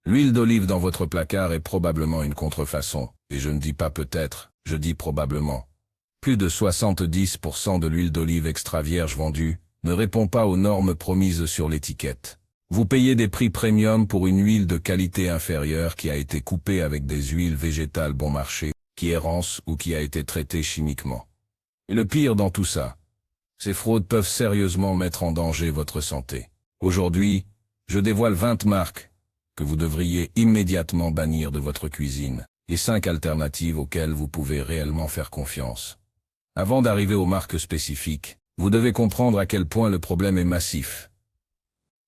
L'huile d'olive dans votre placard est probablement une contrefaçon, et je ne dis pas peut-être, je dis probablement. Plus de 70% de l'huile d'olive extra vierge vendue ne répond pas aux normes promises sur l'étiquette. Vous payez des prix premium pour une huile de qualité inférieure qui a été coupée avec des huiles végétales bon marché, qui est rance ou qui a été traitée chimiquement. Et le pire dans tout ça, ces fraudes peuvent sérieusement mettre en danger votre santé. Aujourd'hui, je dévoile 20 marques que vous devriez immédiatement bannir de votre cuisine, et 5 alternatives auxquelles vous pouvez réellement faire confiance. Avant d'arriver aux marques spécifiques, vous devez comprendre à quel point le problème est massif.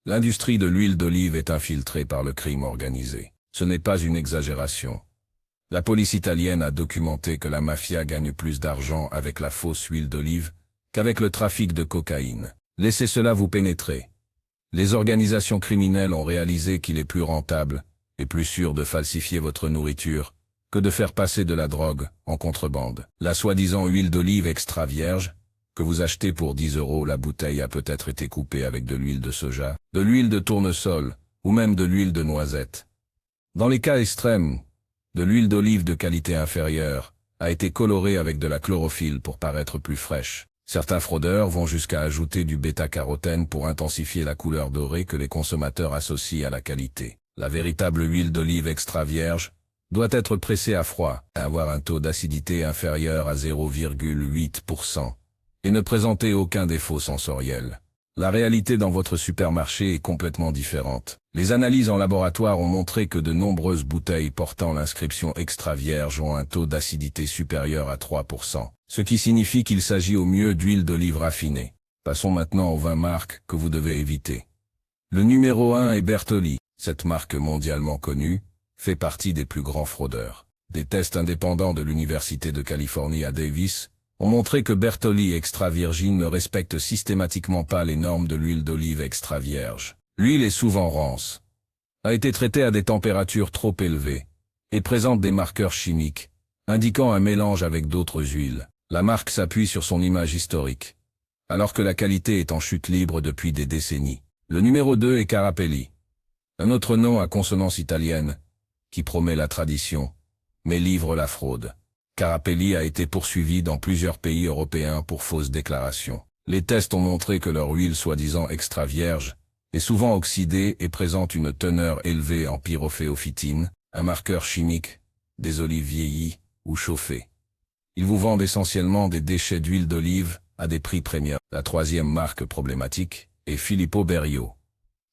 L'industrie de l'huile d'olive est infiltrée par le crime organisé. Ce n'est pas une exagération. La police italienne a documenté que la mafia gagne plus d'argent avec la fausse huile d'olive qu'avec le trafic de cocaïne. Laissez cela vous pénétrer. Les organisations criminelles ont réalisé qu'il est plus rentable et plus sûr de falsifier votre nourriture que de faire passer de la drogue en contrebande. La soi-disant huile d'olive extra vierge, que vous achetez pour 10 € la bouteille a peut-être été coupée avec de l'huile de soja, de l'huile de tournesol ou même de l'huile de noisette. Dans les cas extrêmes, de l'huile d'olive de qualité inférieure a été colorée avec de la chlorophylle pour paraître plus fraîche. Certains fraudeurs vont jusqu'à ajouter du bêta-carotène pour intensifier la couleur dorée que les consommateurs associent à la qualité. La véritable huile d'olive extra vierge doit être pressée à froid, avoir un taux d'acidité inférieur à 0,8%. et ne présenter aucun défaut sensoriel. La réalité dans votre supermarché est complètement différente. Les analyses en laboratoire ont montré que de nombreuses bouteilles portant l'inscription extra vierge ont un taux d'acidité supérieur à 3%, ce qui signifie qu'il s'agit au mieux d'huile d'olive raffinée. Passons maintenant aux 20 marques que vous devez éviter. Le numéro 1 est Bertolli. Cette marque mondialement connue fait partie des plus grands fraudeurs. Des tests indépendants de l'Université de Californie à Davis ont montré que Bertolli extra virgin ne respecte systématiquement pas les normes de l'huile d'olive extra vierge. L'huile est souvent rance, a été traitée à des températures trop élevées, et présente des marqueurs chimiques, indiquant un mélange avec d'autres huiles. La marque s'appuie sur son image historique, alors que la qualité est en chute libre depuis des décennies. Le numéro 2 est Carapelli, un autre nom à consonance italienne, qui promet la tradition, mais livre la fraude. Carapelli a été poursuivi dans plusieurs pays européens pour fausses déclarations. Les tests ont montré que leur huile soi-disant extra vierge est souvent oxydée et présente une teneur élevée en pyrophéophytine, un marqueur chimique, des olives vieillies ou chauffées. Ils vous vendent essentiellement des déchets d'huile d'olive à des prix premium. La troisième marque problématique est Filippo Berio.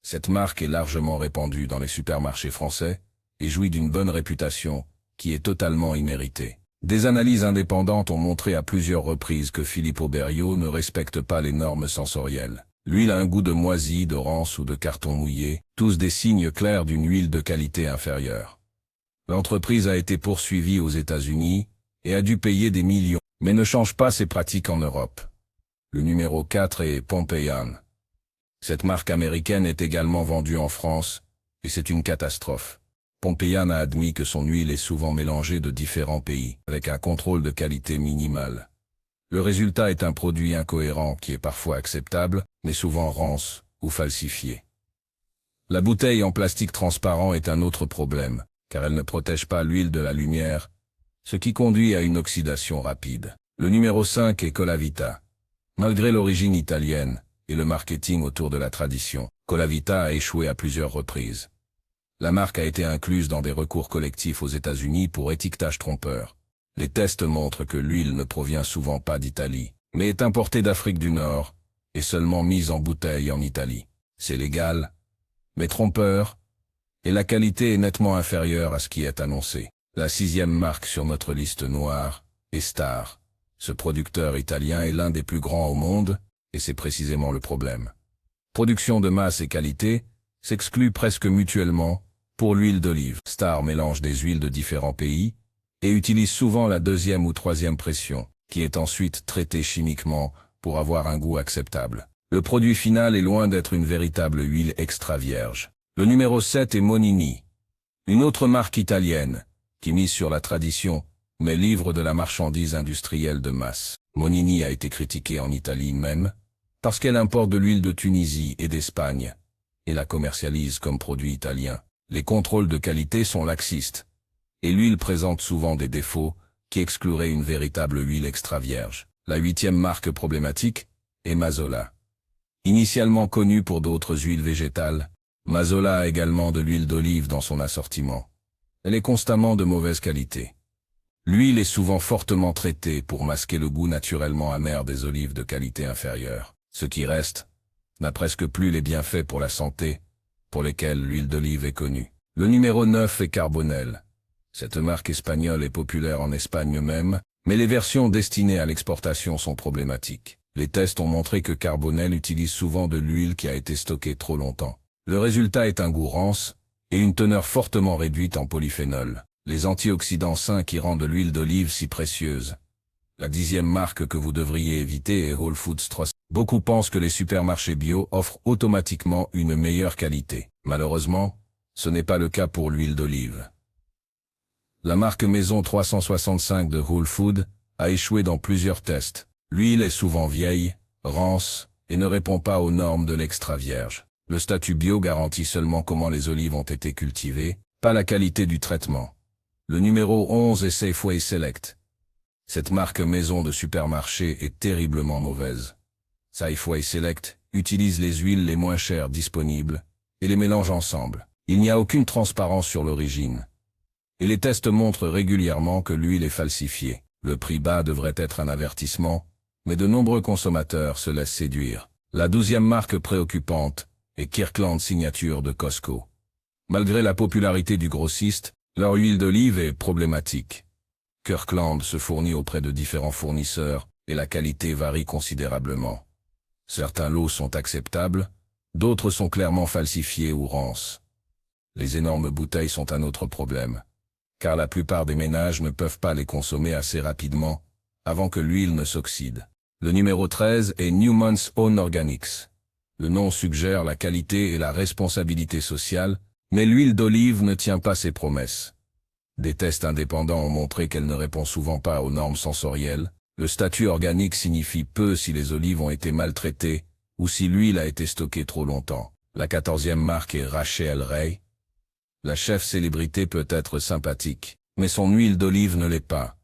Cette marque est largement répandue dans les supermarchés français et jouit d'une bonne réputation qui est totalement imméritée. Des analyses indépendantes ont montré à plusieurs reprises que Filippo Berio ne respecte pas les normes sensorielles. L'huile a un goût de moisi, de rance ou de carton mouillé, tous des signes clairs d'une huile de qualité inférieure. L'entreprise a été poursuivie aux États-Unis et a dû payer des millions, mais ne change pas ses pratiques en Europe. Le numéro 4 est Pompeian. Cette marque américaine est également vendue en France, et c'est une catastrophe. Pompeian a admis que son huile est souvent mélangée de différents pays, avec un contrôle de qualité minimal. Le résultat est un produit incohérent qui est parfois acceptable, mais souvent rance ou falsifié. La bouteille en plastique transparent est un autre problème, car elle ne protège pas l'huile de la lumière, ce qui conduit à une oxydation rapide. Le numéro 5 est Colavita. Malgré l'origine italienne et le marketing autour de la tradition, Colavita a échoué à plusieurs reprises. La marque a été incluse dans des recours collectifs aux États-Unis pour étiquetage trompeur. Les tests montrent que l'huile ne provient souvent pas d'Italie, mais est importée d'Afrique du Nord et seulement mise en bouteille en Italie. C'est légal, mais trompeur, et la qualité est nettement inférieure à ce qui est annoncé. La 6e marque sur notre liste noire est Star. Ce producteur italien est l'un des plus grands au monde, et c'est précisément le problème. Production de masse et qualité s'excluent presque mutuellement. Pour l'huile d'olive, Star mélange des huiles de différents pays et utilise souvent la 2e ou 3e pression, qui est ensuite traitée chimiquement pour avoir un goût acceptable. Le produit final est loin d'être une véritable huile extra vierge. Le numéro 7 est Monini, une autre marque italienne, qui mise sur la tradition, mais livre de la marchandise industrielle de masse. Monini a été critiquée en Italie même, parce qu'elle importe de l'huile de Tunisie et d'Espagne, et la commercialise comme produit italien. Les contrôles de qualité sont laxistes, et l'huile présente souvent des défauts qui exclueraient une véritable huile extra vierge. La 8e marque problématique est Mazola. Initialement connue pour d'autres huiles végétales, Mazola a également de l'huile d'olive dans son assortiment. Elle est constamment de mauvaise qualité. L'huile est souvent fortement traitée pour masquer le goût naturellement amer des olives de qualité inférieure. Ce qui reste n'a presque plus les bienfaits pour la santé pour lesquels l'huile d'olive est connue. Le numéro 9 est Carbonel. Cette marque espagnole est populaire en Espagne même, mais les versions destinées à l'exportation sont problématiques. Les tests ont montré que Carbonel utilise souvent de l'huile qui a été stockée trop longtemps. Le résultat est un goût rance et une teneur fortement réduite en polyphénol, les antioxydants sains qui rendent l'huile d'olive si précieuse. La 10e marque que vous devriez éviter est Whole Foods 3. Beaucoup pensent que les supermarchés bio offrent automatiquement une meilleure qualité. Malheureusement, ce n'est pas le cas pour l'huile d'olive. La marque Maison 365 de Whole Foods a échoué dans plusieurs tests. L'huile est souvent vieille, rance, et ne répond pas aux normes de l'extra vierge. Le statut bio garantit seulement comment les olives ont été cultivées, pas la qualité du traitement. Le numéro 11 est Safeway Select. Cette marque maison de supermarché est terriblement mauvaise. Safeway Select utilise les huiles les moins chères disponibles et les mélange ensemble. Il n'y a aucune transparence sur l'origine. Et les tests montrent régulièrement que l'huile est falsifiée. Le prix bas devrait être un avertissement, mais de nombreux consommateurs se laissent séduire. La 12e marque préoccupante est Kirkland Signature de Costco. Malgré la popularité du grossiste, leur huile d'olive est problématique. Kirkland se fournit auprès de différents fournisseurs et la qualité varie considérablement. Certains lots sont acceptables, d'autres sont clairement falsifiés ou rances. Les énormes bouteilles sont un autre problème, car la plupart des ménages ne peuvent pas les consommer assez rapidement, avant que l'huile ne s'oxyde. Le numéro 13 est Newman's Own Organics. Le nom suggère la qualité et la responsabilité sociale, mais l'huile d'olive ne tient pas ses promesses. Des tests indépendants ont montré qu'elle ne répond souvent pas aux normes sensorielles. Le statut organique signifie peu si les olives ont été maltraitées ou si l'huile a été stockée trop longtemps. La 14e marque est Rachel Ray. La chef célébrité peut être sympathique, mais son huile d'olive ne l'est pas.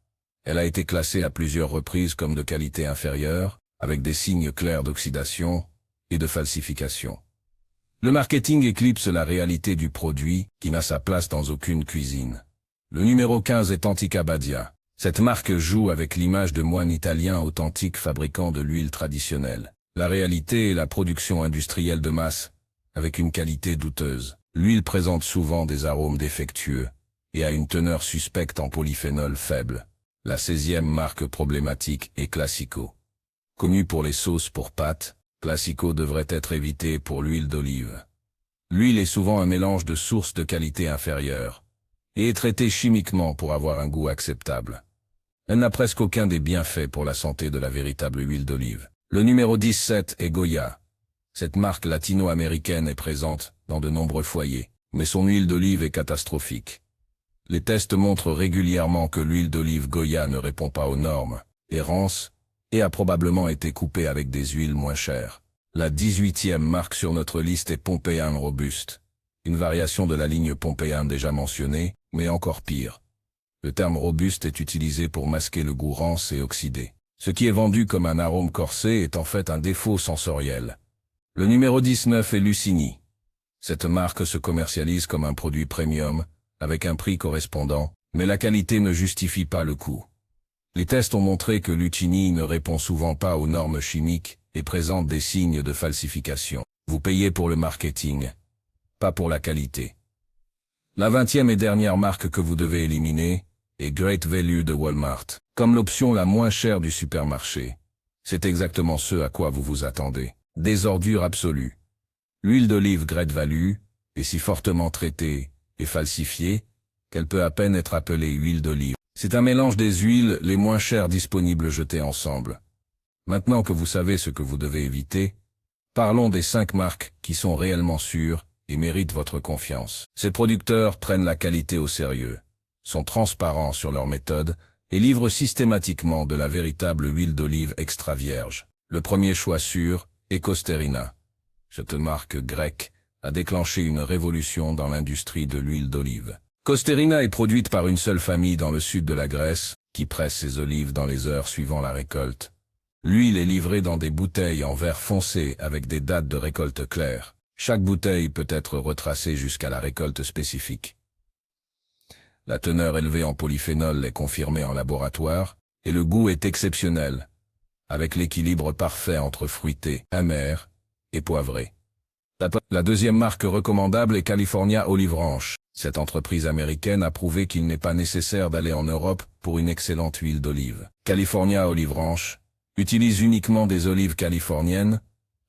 Elle a été classée à plusieurs reprises comme de qualité inférieure, avec des signes clairs d'oxydation et de falsification. Le marketing éclipse la réalité du produit, qui n'a sa place dans aucune cuisine. Le numéro 15 est Antica Badia. Cette marque joue avec l'image de moines italiens authentiques fabricants de l'huile traditionnelle. La réalité est la production industrielle de masse, avec une qualité douteuse. L'huile présente souvent des arômes défectueux et a une teneur suspecte en polyphénol faible. La 16e marque problématique est Classico. Connue pour les sauces pour pâtes, Classico devrait être évité pour l'huile d'olive. L'huile est souvent un mélange de sources de qualité inférieure et est traitée chimiquement pour avoir un goût acceptable. Elle n'a presque aucun des bienfaits pour la santé de la véritable huile d'olive. Le numéro 17 est Goya. Cette marque latino-américaine est présente dans de nombreux foyers, mais son huile d'olive est catastrophique. Les tests montrent régulièrement que l'huile d'olive Goya ne répond pas aux normes, est rance, et a probablement été coupée avec des huiles moins chères. La 18e marque sur notre liste est Pompeian Robuste, une variation de la ligne Pompeian déjà mentionnée, mais encore pire. Le terme robuste est utilisé pour masquer le goût rance et oxydé. Ce qui est vendu comme un arôme corsé est en fait un défaut sensoriel. Le numéro 19 est Lucini. Cette marque se commercialise comme un produit premium, avec un prix correspondant, mais la qualité ne justifie pas le coût. Les tests ont montré que Lucini ne répond souvent pas aux normes chimiques et présente des signes de falsification. Vous payez pour le marketing, pas pour la qualité. La 20e et dernière marque que vous devez éliminer est Great Value de Walmart, comme l'option la moins chère du supermarché. C'est exactement ce à quoi vous vous attendez. Des ordures absolues. L'huile d'olive Great Value est si fortement traitée et falsifiée qu'elle peut à peine être appelée huile d'olive. C'est un mélange des huiles les moins chères disponibles jetées ensemble. Maintenant que vous savez ce que vous devez éviter, parlons des 5 marques qui sont réellement sûres et méritent votre confiance. Ces producteurs prennent la qualité au sérieux, sont transparents sur leur méthode et livrent systématiquement de la véritable huile d'olive extra vierge. Le premier choix sûr est Costerina. Cette marque grecque a déclenché une révolution dans l'industrie de l'huile d'olive. Kosterina est produite par une seule famille dans le sud de la Grèce, qui presse ses olives dans les heures suivant la récolte. L'huile est livrée dans des bouteilles en verre foncé avec des dates de récolte claires. Chaque bouteille peut être retracée jusqu'à la récolte spécifique. La teneur élevée en polyphénol est confirmée en laboratoire, et le goût est exceptionnel, avec l'équilibre parfait entre fruité, amer et poivré. La deuxième marque recommandable est California Olive Ranch. Cette entreprise américaine a prouvé qu'il n'est pas nécessaire d'aller en Europe pour une excellente huile d'olive. California Olive Ranch utilise uniquement des olives californiennes,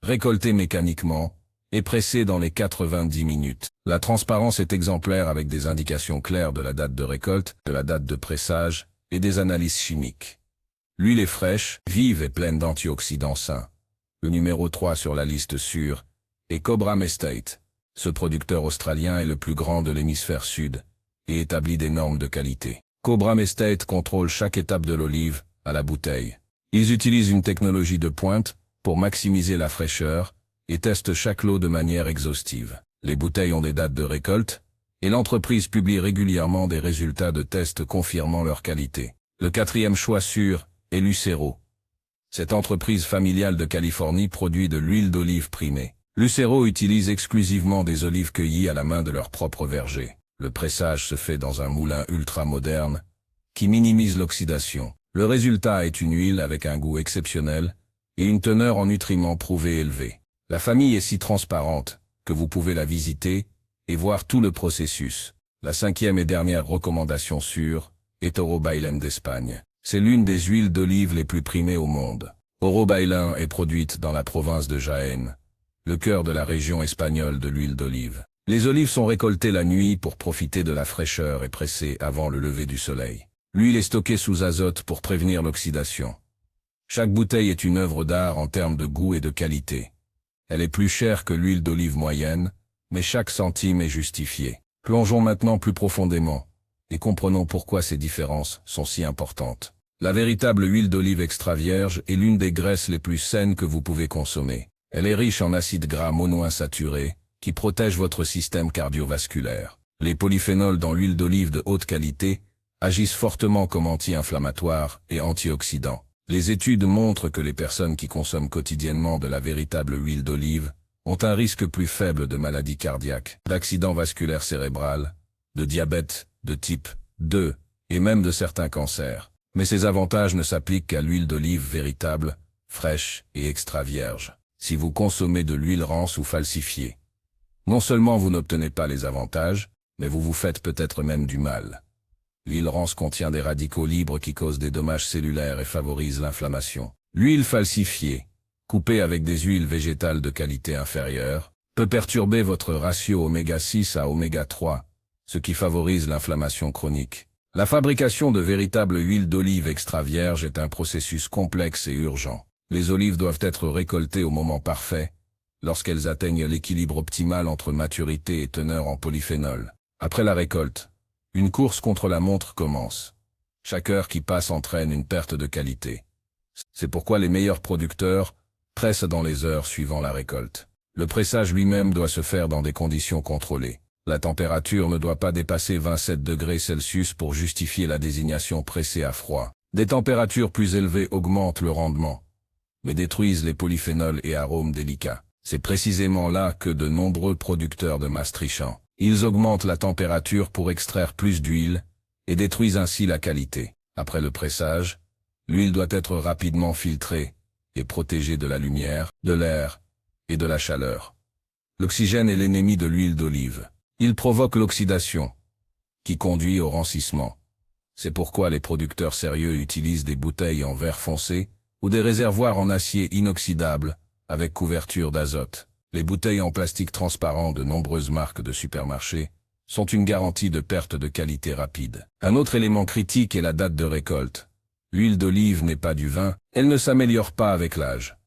récoltées mécaniquement, et pressées dans les 90 minutes. La transparence est exemplaire avec des indications claires de la date de récolte, de la date de pressage et des analyses chimiques. L'huile est fraîche, vive et pleine d'antioxydants sains. Le numéro 3 sur la liste sûre est Cobram Estate. Ce producteur australien est le plus grand de l'hémisphère sud et établit des normes de qualité. Cobram Estate contrôle chaque étape de l'olive à la bouteille. Ils utilisent une technologie de pointe pour maximiser la fraîcheur et testent chaque lot de manière exhaustive. Les bouteilles ont des dates de récolte et l'entreprise publie régulièrement des résultats de tests confirmant leur qualité. Le quatrième choix sûr est Lucero. Cette entreprise familiale de Californie produit de l'huile d'olive primée. Lucero utilise exclusivement des olives cueillies à la main de leur propre verger. Le pressage se fait dans un moulin ultra moderne qui minimise l'oxydation. Le résultat est une huile avec un goût exceptionnel et une teneur en nutriments prouvée élevée. La famille est si transparente que vous pouvez la visiter et voir tout le processus. La cinquième et dernière recommandation sûre est Oro Bailén d'Espagne. C'est l'une des huiles d'olive les plus primées au monde. Oro Bailén est produite dans la province de Jaén, le cœur de la région espagnole de l'huile d'olive. Les olives sont récoltées la nuit pour profiter de la fraîcheur et pressées avant le lever du soleil. L'huile est stockée sous azote pour prévenir l'oxydation. Chaque bouteille est une œuvre d'art en termes de goût et de qualité. Elle est plus chère que l'huile d'olive moyenne, mais chaque centime est justifié. Plongeons maintenant plus profondément et comprenons pourquoi ces différences sont si importantes. La véritable huile d'olive extra vierge est l'une des graisses les plus saines que vous pouvez consommer. Elle est riche en acides gras monoinsaturés qui protègent votre système cardiovasculaire. Les polyphénols dans l'huile d'olive de haute qualité agissent fortement comme anti-inflammatoires et antioxydants. Les études montrent que les personnes qui consomment quotidiennement de la véritable huile d'olive ont un risque plus faible de maladies cardiaques, d'accidents vasculaires cérébrales, de diabète de type 2 et même de certains cancers. Mais ces avantages ne s'appliquent qu'à l'huile d'olive véritable, fraîche et extra vierge. Si vous consommez de l'huile rance ou falsifiée, non seulement vous n'obtenez pas les avantages, mais vous vous faites peut-être même du mal. L'huile rance contient des radicaux libres qui causent des dommages cellulaires et favorisent l'inflammation. L'huile falsifiée, coupée avec des huiles végétales de qualité inférieure, peut perturber votre ratio oméga 6 à oméga 3, ce qui favorise l'inflammation chronique. La fabrication de véritables huiles d'olive extra vierge est un processus complexe et urgent. Les olives doivent être récoltées au moment parfait, lorsqu'elles atteignent l'équilibre optimal entre maturité et teneur en polyphénol. Après la récolte, une course contre la montre commence. Chaque heure qui passe entraîne une perte de qualité. C'est pourquoi les meilleurs producteurs pressent dans les heures suivant la récolte. Le pressage lui-même doit se faire dans des conditions contrôlées. La température ne doit pas dépasser 27 degrés Celsius pour justifier la désignation pressée à froid. Des températures plus élevées augmentent le rendement, mais détruisent les polyphénols et arômes délicats. C'est précisément là que de nombreux producteurs de Maastrichtant. Ils augmentent la température pour extraire plus d'huile et détruisent ainsi la qualité. Après le pressage, l'huile doit être rapidement filtrée et protégée de la lumière, de l'air et de la chaleur. L'oxygène est l'ennemi de l'huile d'olive. Il provoque l'oxydation, qui conduit au rancissement. C'est pourquoi les producteurs sérieux utilisent des bouteilles en verre foncé ou des réservoirs en acier inoxydable avec couverture d'azote. Les bouteilles en plastique transparent de nombreuses marques de supermarchés sont une garantie de perte de qualité rapide. Un autre élément critique est la date de récolte. L'huile d'olive n'est pas du vin, elle ne s'améliore pas avec l'âge.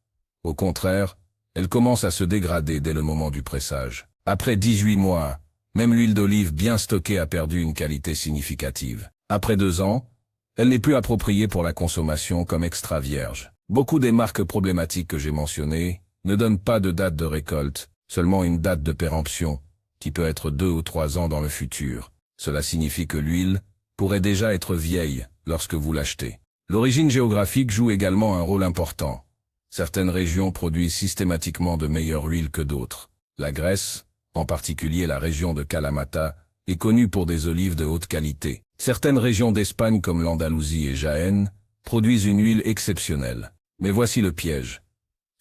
Au contraire, elle commence à se dégrader dès le moment du pressage. Après 18 mois, même l'huile d'olive bien stockée a perdu une qualité significative. Après 2 ans, elle n'est plus appropriée pour la consommation comme extra vierge. Beaucoup des marques problématiques que j'ai mentionnées ne donnent pas de date de récolte, seulement une date de péremption, qui peut être 2 ou 3 ans dans le futur. Cela signifie que l'huile pourrait déjà être vieille lorsque vous l'achetez. L'origine géographique joue également un rôle important. Certaines régions produisent systématiquement de meilleures huiles que d'autres. La Grèce, en particulier la région de Kalamata, est connue pour des olives de haute qualité. Certaines régions d'Espagne comme l'Andalousie et Jaén produisent une huile exceptionnelle. Mais voici le piège.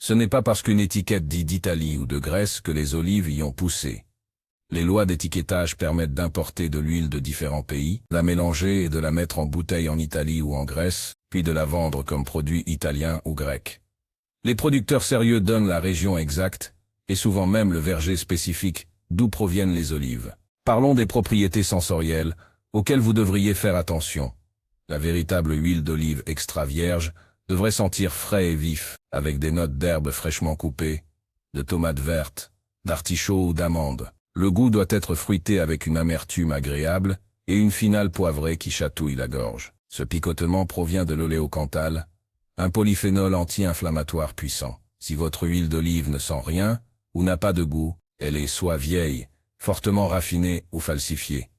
Ce n'est pas parce qu'une étiquette dit d'Italie ou de Grèce que les olives y ont poussé. Les lois d'étiquetage permettent d'importer de l'huile de différents pays, de la mélanger et de la mettre en bouteille en Italie ou en Grèce, puis de la vendre comme produit italien ou grec. Les producteurs sérieux donnent la région exacte, et souvent même le verger spécifique, d'où proviennent les olives. Parlons des propriétés sensorielles, auxquelles vous devriez faire attention. La véritable huile d'olive extra vierge devrait sentir frais et vif, avec des notes d'herbes fraîchement coupées, de tomates vertes, d'artichauts ou d'amandes. Le goût doit être fruité avec une amertume agréable et une finale poivrée qui chatouille la gorge. Ce picotement provient de l'oléocanthal, un polyphénol anti-inflammatoire puissant. Si votre huile d'olive ne sent rien ou n'a pas de goût, elle est soit vieille, fortement raffinée ou falsifiée.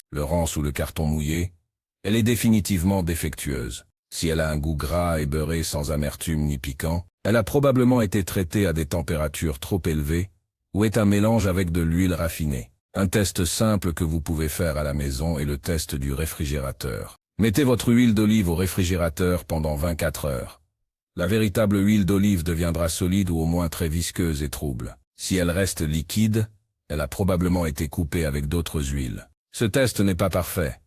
Le rance ou le carton mouillé, elle est définitivement défectueuse. Si elle a un goût gras et beurré sans amertume ni piquant, elle a probablement été traitée à des températures trop élevées ou est un mélange avec de l'huile raffinée. Un test simple que vous pouvez faire à la maison est le test du réfrigérateur. Mettez votre huile d'olive au réfrigérateur pendant 24 heures. La véritable huile d'olive deviendra solide ou au moins très visqueuse et trouble. Si elle reste liquide, elle a probablement été coupée avec d'autres huiles. Ce test n'est pas parfait,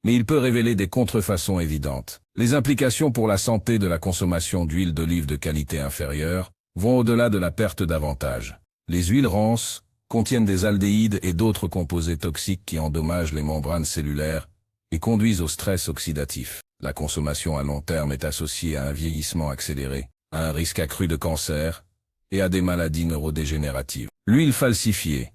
mais il peut révéler des contrefaçons évidentes. Les implications pour la santé de la consommation d'huile d'olive de qualité inférieure vont au-delà de la perte d'avantages. Les huiles rances contiennent des aldéhydes et d'autres composés toxiques qui endommagent les membranes cellulaires et conduisent au stress oxydatif. La consommation à long terme est associée à un vieillissement accéléré, à un risque accru de cancer et à des maladies neurodégénératives. L'huile falsifiée,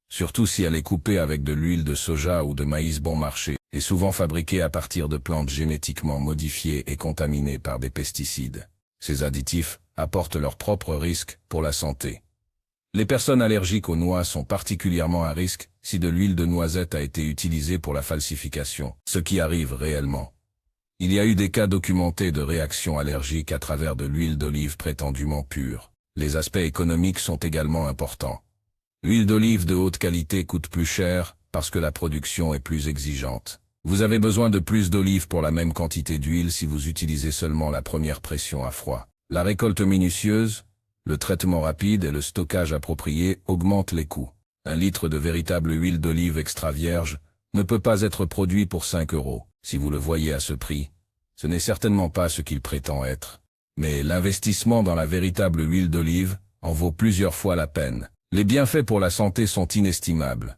surtout si elle est coupée avec de l'huile de soja ou de maïs bon marché, est souvent fabriquée à partir de plantes génétiquement modifiées et contaminées par des pesticides. Ces additifs apportent leurs propres risques pour la santé. Les personnes allergiques aux noix sont particulièrement à risque si de l'huile de noisette a été utilisée pour la falsification, ce qui arrive réellement. Il y a eu des cas documentés de réactions allergiques à travers de l'huile d'olive prétendument pure. Les aspects économiques sont également importants. L'huile d'olive de haute qualité coûte plus cher parce que la production est plus exigeante. Vous avez besoin de plus d'olives pour la même quantité d'huile si vous utilisez seulement la première pression à froid. La récolte minutieuse, le traitement rapide et le stockage approprié augmentent les coûts. Un litre de véritable huile d'olive extra vierge ne peut pas être produit pour 5 €. Si vous le voyez à ce prix, ce n'est certainement pas ce qu'il prétend être. Mais l'investissement dans la véritable huile d'olive en vaut plusieurs fois la peine. Les bienfaits pour la santé sont inestimables.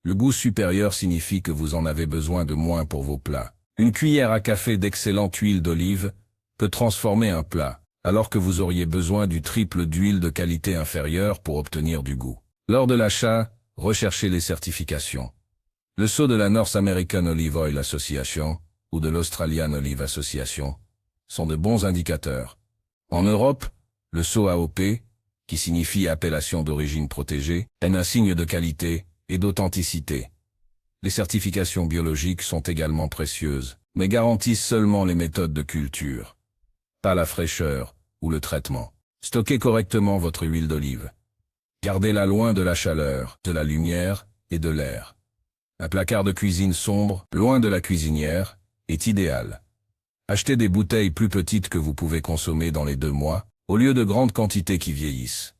Le goût supérieur signifie que vous en avez besoin de moins pour vos plats. Une cuillère à café d'excellente huile d'olive peut transformer un plat, alors que vous auriez besoin du triple d'huile de qualité inférieure pour obtenir du goût. Lors de l'achat, recherchez les certifications. Le sceau de la North American Olive Oil Association ou de l'Australian Olive Association sont de bons indicateurs. En Europe, le sceau AOP, qui signifie appellation d'origine protégée, est un signe de qualité et d'authenticité. Les certifications biologiques sont également précieuses, mais garantissent seulement les méthodes de culture, pas la fraîcheur ou le traitement. Stockez correctement votre huile d'olive. Gardez-la loin de la chaleur, de la lumière et de l'air. Un placard de cuisine sombre, loin de la cuisinière, est idéal. Achetez des bouteilles plus petites que vous pouvez consommer dans les 2 mois, au lieu de grandes quantités qui vieillissent.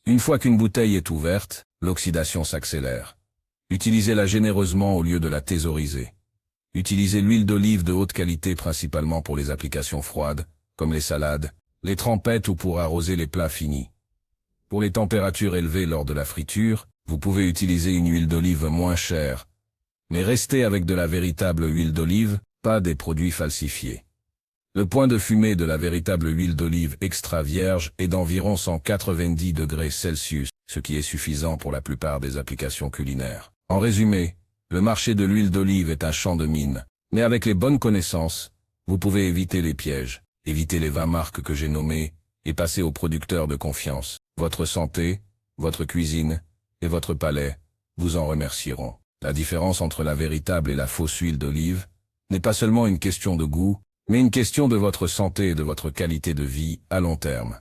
Une fois qu'une bouteille est ouverte, l'oxydation s'accélère. Utilisez-la généreusement au lieu de la thésauriser. Utilisez l'huile d'olive de haute qualité principalement pour les applications froides, comme les salades, les trempettes ou pour arroser les plats finis. Pour les températures élevées lors de la friture, vous pouvez utiliser une huile d'olive moins chère. Mais restez avec de la véritable huile d'olive, pas des produits falsifiés. Le point de fumée de la véritable huile d'olive extra vierge est d'environ 190 degrés Celsius, ce qui est suffisant pour la plupart des applications culinaires. En résumé, le marché de l'huile d'olive est un champ de mine, mais avec les bonnes connaissances, vous pouvez éviter les pièges, éviter les 20 marques que j'ai nommées, et passer aux producteurs de confiance. Votre santé, votre cuisine et votre palais vous en remercieront. La différence entre la véritable et la fausse huile d'olive n'est pas seulement une question de goût, mais une question de votre santé et de votre qualité de vie à long terme.